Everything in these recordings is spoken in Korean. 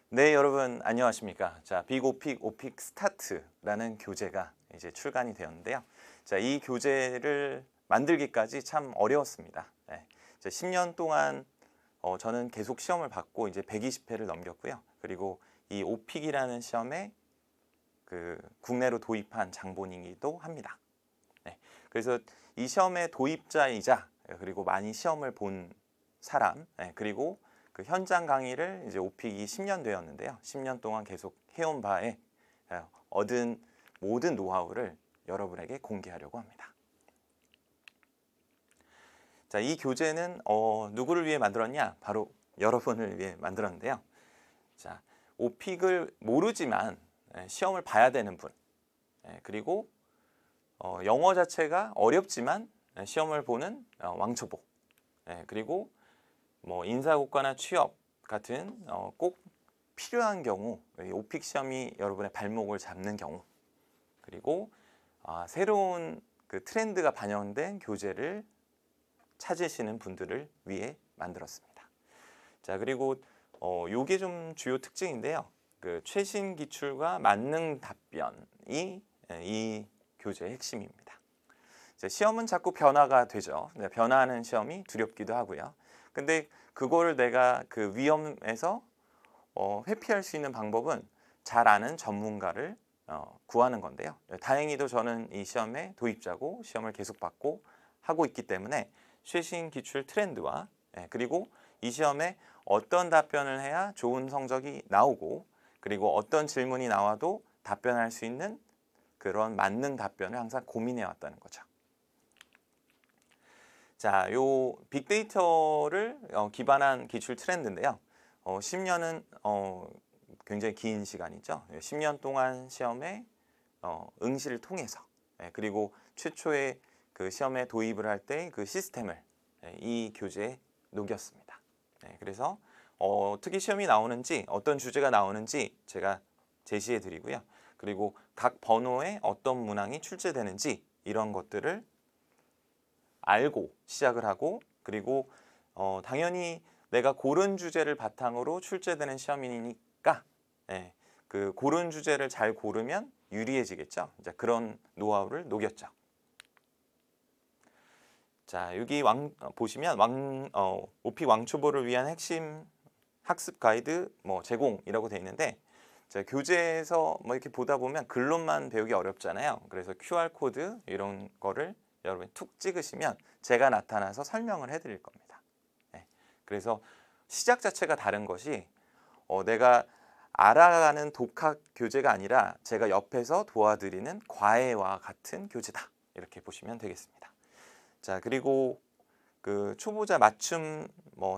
네, 여러분 안녕하십니까? 자, 빅오픽 오픽 스타트라는 교재가 이제 출간이 되었는데요. 자, 이 교재를 만들기까지 참 어려웠습니다. 네, 10년 동안 저는 계속 시험을 받고 이제 120회를 넘겼고요. 그리고 이 오픽이라는 시험에 그 국내로 도입한 장본이기도 합니다. 네, 그래서 이 시험의 도입자이자 그리고 많이 시험을 본 사람, 그리고 그 현장 강의를 이제 오픽이 10년 되었는데요. 10년 동안 계속 해온 바에 얻은 모든 노하우를 여러분에게 공개하려고 합니다. 자, 이 교재는 누구를 위해 만들었냐? 바로 여러분을 위해 만들었는데요. 자, 오픽을 모르지만 시험을 봐야 되는 분, 그리고 영어 자체가 어렵지만 시험을 보는 왕초보, 그리고 뭐 인사고과나 취업 같은 꼭 필요한 경우, 오픽 시험이 여러분의 발목을 잡는 경우, 그리고 새로운 그 트렌드가 반영된 교재를 찾으시는 분들을 위해 만들었습니다. 자, 그리고 요게 좀 주요 특징인데요. 그 최신 기출과 만능 답변이 이 교재의 핵심입니다. 시험은 자꾸 변화가 되죠. 변화하는 시험이 두렵기도 하고요. 근데 그거를 내가 그 위험에서 회피할 수 있는 방법은 잘 아는 전문가를 구하는 건데요. 다행히도 저는 이 시험의 도입자고 시험을 계속 받고 하고 있기 때문에 최신 기출 트렌드와 그리고 이 시험에 어떤 답변을 해야 좋은 성적이 나오고 그리고 어떤 질문이 나와도 답변할 수 있는 그런 만능 답변을 항상 고민해 왔다는 거죠. 자, 요 빅데이터를 기반한 기출 트렌드인데요. 10년은 굉장히 긴 시간이죠. 10년 동안 시험에 응시를 통해서 그리고 최초의 그 시험에 도입을 할 때 그 시스템을 이 교재에 녹였습니다. 그래서 어떻게 시험이 나오는지 어떤 주제가 나오는지 제가 제시해 드리고요. 그리고 각 번호에 어떤 문항이 출제되는지 이런 것들을 알고 시작을 하고 그리고 당연히 내가 고른 주제를 바탕으로 출제되는 시험이니까 그 고른 주제를 잘 고르면 유리해지겠죠. 이제 그런 노하우를 녹였죠. 자, 여기 보시면 오픽 왕초보를 위한 핵심 학습 가이드 제공이라고 되어 있는데 자, 교재에서 이렇게 보다 보면 글로만 배우기 어렵잖아요. 그래서 QR 코드 이런 거를 여러분이 툭 찍으시면 제가 나타나서 설명을 해드릴 겁니다. 그래서 시작 자체가 다른 것이 내가 알아가는 독학 교재가 아니라 제가 옆에서 도와드리는 과외와 같은 교재다. 이렇게 보시면 되겠습니다. 자, 그리고 그 초보자 맞춤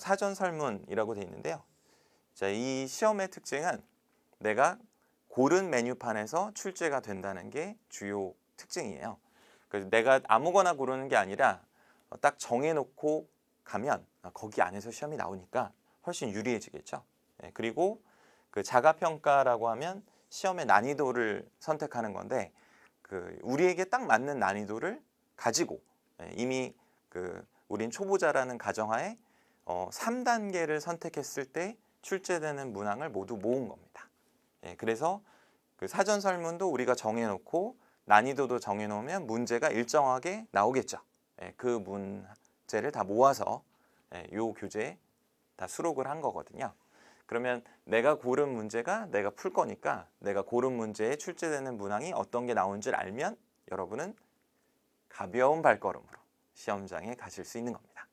사전 설문이라고 되어 있는데요. 자, 이 시험의 특징은 내가 고른 메뉴판에서 출제가 된다는 게 주요 특징이에요. 그래서 내가 아무거나 고르는 게 아니라 딱 정해놓고 가면 거기 안에서 시험이 나오니까 훨씬 유리해지겠죠. 그리고 그 자가평가라고 하면 시험의 난이도를 선택하는 건데 그 우리에게 딱 맞는 난이도를 가지고 이미 그 우린 초보자라는 가정하에 3단계를 선택했을 때 출제되는 문항을 모두 모은 겁니다. 그래서 그 사전 설문도 우리가 정해놓고 난이도도 정해놓으면 문제가 일정하게 나오겠죠. 그 문제를 다 모아서 이 교재에 다 수록을 한 거거든요. 그러면 내가 고른 문제가 내가 풀 거니까 내가 고른 문제에 출제되는 문항이 어떤 게 나오는지를 알면 여러분은 가벼운 발걸음으로 시험장에 가실 수 있는 겁니다.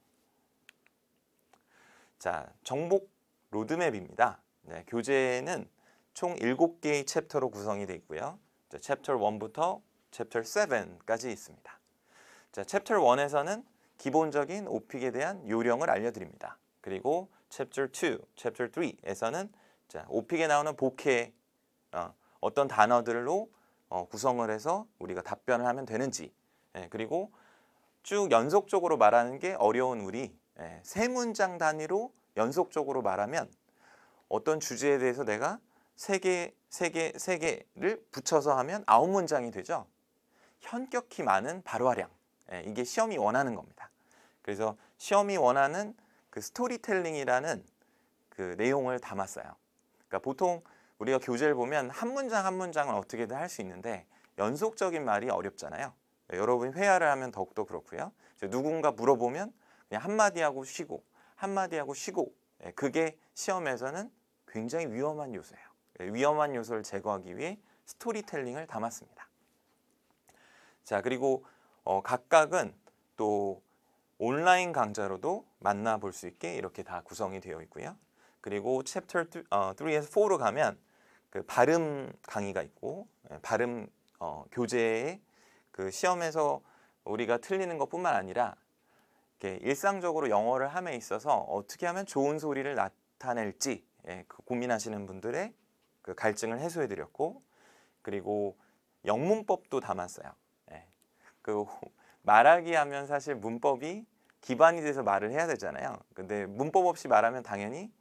자, 정복 로드맵입니다. 교재는 총 7개의 챕터로 구성이 되어 있고요. 챕터 1부터 챕터 7까지 있습니다. 자, 챕터 1에서는 기본적인 오픽에 대한 요령을 알려드립니다. 그리고 챕터 2, 챕터 3에서는 오픽에 나오는 복해 어떤 단어들로 구성을 해서 우리가 답변을 하면 되는지 그리고 쭉 연속적으로 말하는 게 어려운 우리 세 문장 단위로 연속적으로 말하면 어떤 주제에 대해서 내가 세 개를 붙여서 하면 9문장이 되죠. 현격히 많은 발화량, 이게 시험이 원하는 겁니다. 그래서 시험이 원하는 그 스토리텔링이라는 그 내용을 담았어요. 그러니까 보통 우리가 교재를 보면 한 문장 한 문장은 어떻게든 할 수 있는데 연속적인 말이 어렵잖아요. 여러분이 회화를 하면 더욱더 그렇고요. 누군가 물어보면 그냥 한마디 하고 쉬고 한마디 하고 쉬고, 그게 시험에서는 굉장히 위험한 요소예요. 위험한 요소를 제거하기 위해 스토리텔링을 담았습니다. 자, 그리고 각각은 또 온라인 강좌로도 만나볼 수 있게 이렇게 다 구성이 되어 있고요. 그리고 챕터 3에서 4로 가면 그 발음 강의가 있고, 발음 교재에 그 시험에서 우리가 틀리는 것뿐만 아니라 이렇게 일상적으로 영어를 함에 있어서 어떻게 하면 좋은 소리를 나타낼지, 그 고민하시는 분들의 그 갈증을 해소해 드렸고, 그리고 영문법도 담았어요. 그 말하기 하면 사실 문법이 기반이 돼서 말을 해야 되잖아요. 근데 문법 없이 말하면 당연히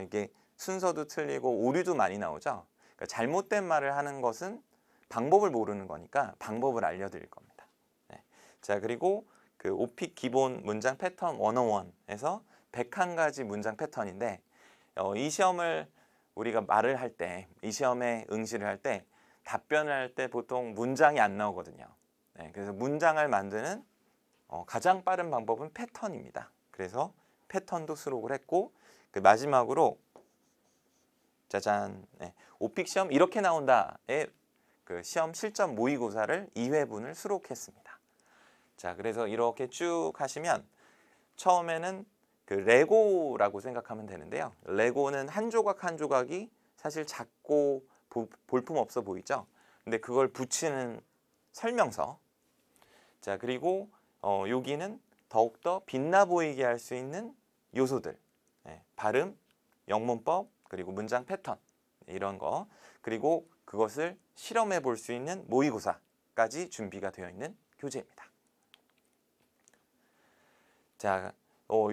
이게 순서도 틀리고 오류도 많이 나오죠. 그러니까 잘못된 말을 하는 것은 방법을 모르는 거니까 방법을 알려드릴 겁니다. 자, 그리고 그 오픽 기본 문장 패턴 101에서 101가지 문장 패턴인데, 이 시험을 우리가 말을 할 때, 이 시험에 응시를 할 때 답변을 할 때 보통 문장이 안 나오거든요. 그래서 문장을 만드는 가장 빠른 방법은 패턴입니다. 그래서 패턴도 수록을 했고, 그 마지막으로 짜잔, 오픽 시험 이렇게 나온다의 그 시험 실전 모의고사를 2회분을 수록했습니다. 자, 그래서 이렇게 쭉 하시면 처음에는 그 레고라고 생각하면 되는데요. 레고는 한 조각 한 조각이 사실 작고 볼품없어 보이죠. 근데 그걸 붙이는 설명서. 자, 그리고 여기는 더욱더 빛나 보이게 할 수 있는 요소들, 발음, 영문법, 그리고 문장 패턴, 이런 거, 그리고 그것을 실험해 볼 수 있는 모의고사까지 준비가 되어 있는 교재입니다. 자,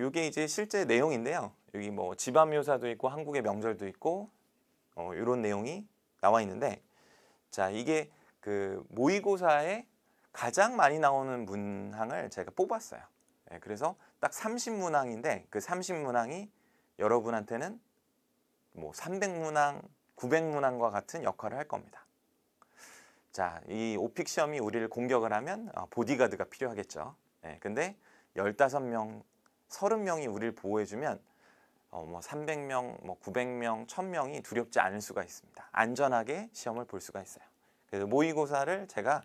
이게 이제 실제 내용인데요. 여기 뭐 집안묘사도 있고 한국의 명절도 있고 이런 내용이 나와 있는데, 자, 이게 그 모의고사에 가장 많이 나오는 문항을 제가 뽑았어요. 그래서 딱 30문항인데 그 30문항이 여러분한테는 뭐 300문항, 900문항과 같은 역할을 할 겁니다. 자, 이 오픽 시험이 우리를 공격을 하면 보디가드가 필요하겠죠. 근데 15명, 30명이 우리를 보호해주면 뭐 300명, 뭐 900명, 1000명이 두렵지 않을 수가 있습니다. 안전하게 시험을 볼 수가 있어요. 그래서 모의고사를 제가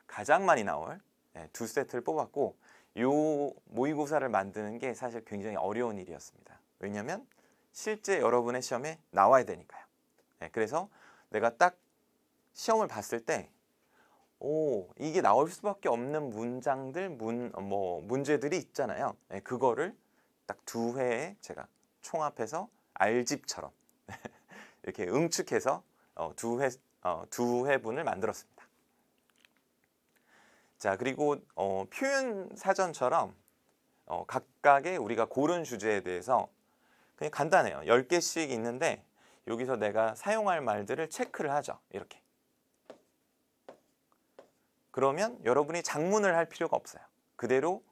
가장 많이 나올 두 세트를 뽑았고, 이 모의고사를 만드는 게 사실 굉장히 어려운 일이었습니다. 왜냐하면 실제 여러분의 시험에 나와야 되니까요. 그래서 내가 딱 시험을 봤을 때 이게 나올 수밖에 없는 문장들, 문제들이 있잖아요. 그거를 딱 두 회에 제가 총합해서 알집처럼 이렇게 응축해서 두 회분을 만들었습니다. 자, 그리고 표현 사전처럼 각각의 우리가 고른 주제에 대해서 그냥 간단해요. 10개씩 있는데 여기서 내가 사용할 말들을 체크를 하죠. 이렇게. 그러면 여러분이 작문을 할 필요가 없어요. 그대로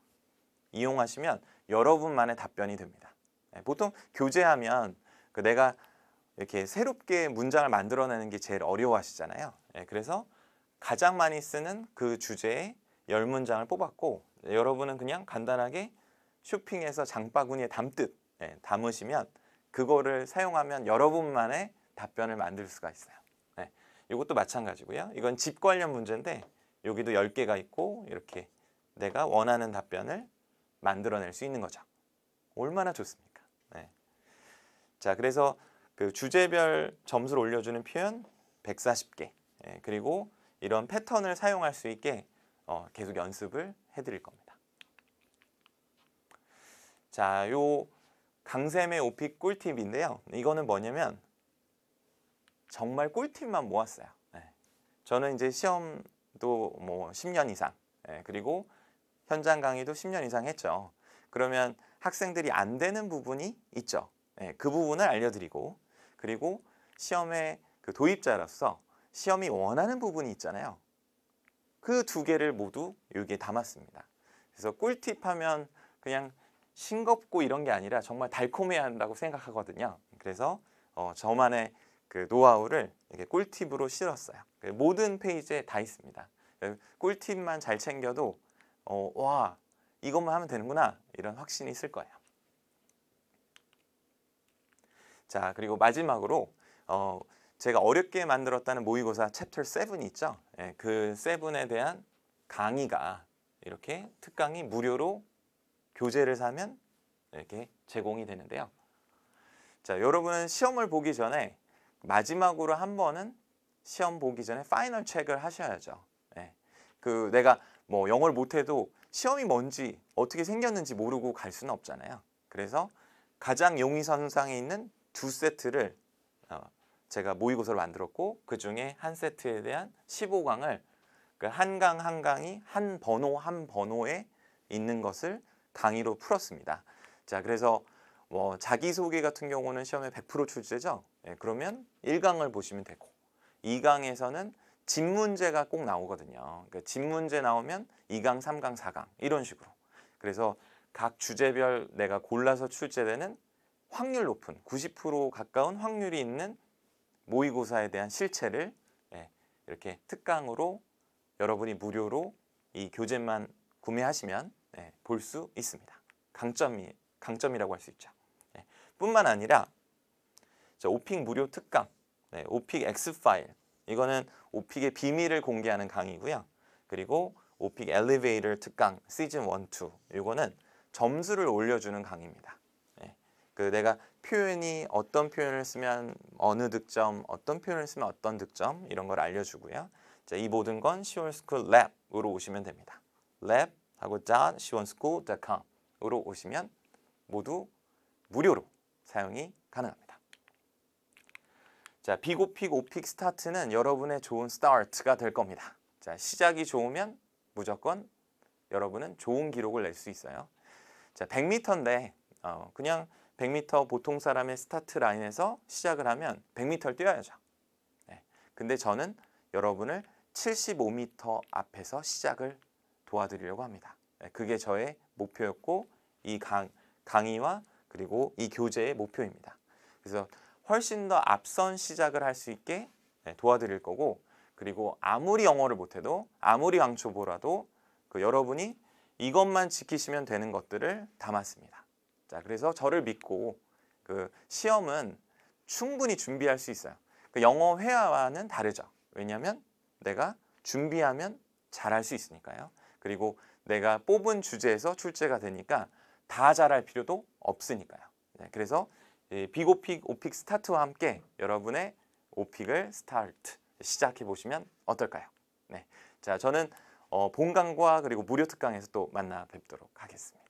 이용하시면 여러분만의 답변이 됩니다. 보통 교재하면 내가 이렇게 새롭게 문장을 만들어내는 게 제일 어려워하시잖아요. 그래서 가장 많이 쓰는 그 주제에 10문장을 뽑았고, 여러분은 그냥 간단하게 쇼핑에서 장바구니에 담듯 담으시면 그거를 사용하면 여러분만의 답변을 만들 수가 있어요. 이것도 마찬가지고요. 이건 집 관련 문제인데 여기도 10개가 있고 이렇게 내가 원하는 답변을 만들어낼 수 있는 거죠. 얼마나 좋습니까? 자, 그래서 그 주제별 점수를 올려주는 표현 140개, 그리고 이런 패턴을 사용할 수 있게 계속 연습을 해드릴 겁니다. 자, 요 강쌤의 오픽 꿀팁인데요. 이거는 뭐냐면 정말 꿀팁만 모았어요. 저는 이제 시험도 뭐 10년 이상, 그리고 현장 강의도 10년 이상 했죠. 그러면 학생들이 안 되는 부분이 있죠. 그 부분을 알려드리고, 그리고 시험의 그 도입자로서 시험이 원하는 부분이 있잖아요. 그 두 개를 모두 여기에 담았습니다. 그래서 꿀팁 하면 그냥 싱겁고 이런 게 아니라 정말 달콤해야 한다고 생각하거든요. 그래서 저만의 그 노하우를 이렇게 꿀팁으로 실었어요. 모든 페이지에 다 있습니다. 꿀팁만 잘 챙겨도 와, 이것만 하면 되는구나 이런 확신이 있을 거예요. 자, 그리고 마지막으로 제가 어렵게 만들었다는 모의고사 챕터 7이 있죠. 예, 그 7에 대한 강의가 이렇게 특강이 무료로 교재를 사면 이렇게 제공이 되는데요. 자, 여러분은 시험을 보기 전에 마지막으로 한 번은 시험 보기 전에 파이널 체크를 하셔야죠. 예, 그 내가 뭐 영어를 못해도 시험이 뭔지 어떻게 생겼는지 모르고 갈 수는 없잖아요. 그래서 가장 용의선상에 있는 2세트를 제가 모의고사를 만들었고 그 중에 한 세트에 대한 15강을 그 한 강 한 강이 한 번호 한 번호에 있는 것을 강의로 풀었습니다. 자, 그래서 뭐 자기소개 같은 경우는 시험에 100% 출제죠. 예, 그러면 1강을 보시면 되고 2강에서는 집 문제가 꼭 나오거든요. 그러니까 집 문제 나오면 2강, 3강, 4강 이런 식으로. 그래서 각 주제별 내가 골라서 출제되는 확률 높은 90% 가까운 확률이 있는 모의고사에 대한 실체를 이렇게 특강으로 여러분이 무료로 이 교재만 구매하시면 볼 수 있습니다. 강점이라고 할 수 있죠. 뿐만 아니라 오픽 무료 특강, 오픽 X 파일, 이거는 오픽의 비밀을 공개하는 강의고요. 그리고 오픽 엘리베이터 특강 시즌 1, 2, 이거는 점수를 올려주는 강의입니다. 그 내가 표현이 어떤 표현을 쓰면 어느 득점, 어떤 표현을 쓰면 어떤 득점 이런 걸 알려주고요. 자, 이 모든 건 시원스쿨 랩으로 오시면 됩니다. 랩하고 siwonschool.com으로 오시면 모두 무료로 사용이 가능합니다. 자, 빅오픽, 오픽 스타트는 여러분의 좋은 스타트가 될 겁니다. 자, 시작이 좋으면 무조건 여러분은 좋은 기록을 낼 수 있어요. 자, 100m인데 그냥 100m 보통 사람의 스타트 라인에서 시작을 하면 100m를 뛰어야죠. 근데 저는 여러분을 75m 앞에서 시작을 도와드리려고 합니다. 그게 저의 목표였고 이 강의와 그리고 이 교재의 목표입니다. 그래서 훨씬 더 앞선 시작을 할 수 있게 도와드릴 거고, 그리고 아무리 영어를 못해도 아무리 왕초보라도 여러분이 이것만 지키시면 되는 것들을 담았습니다. 자, 그래서 저를 믿고 시험은 충분히 준비할 수 있어요. 영어 회화와는 다르죠. 왜냐하면 내가 준비하면 잘할 수 있으니까요. 그리고 내가 뽑은 주제에서 출제가 되니까 다 잘할 필요도 없으니까요. 그래서 빅오픽, 오픽 스타트와 함께 여러분의 오픽을 스타트 시작해 보시면 어떨까요? 네, 자, 저는 본강과 그리고 무료 특강에서 또 만나 뵙도록 하겠습니다.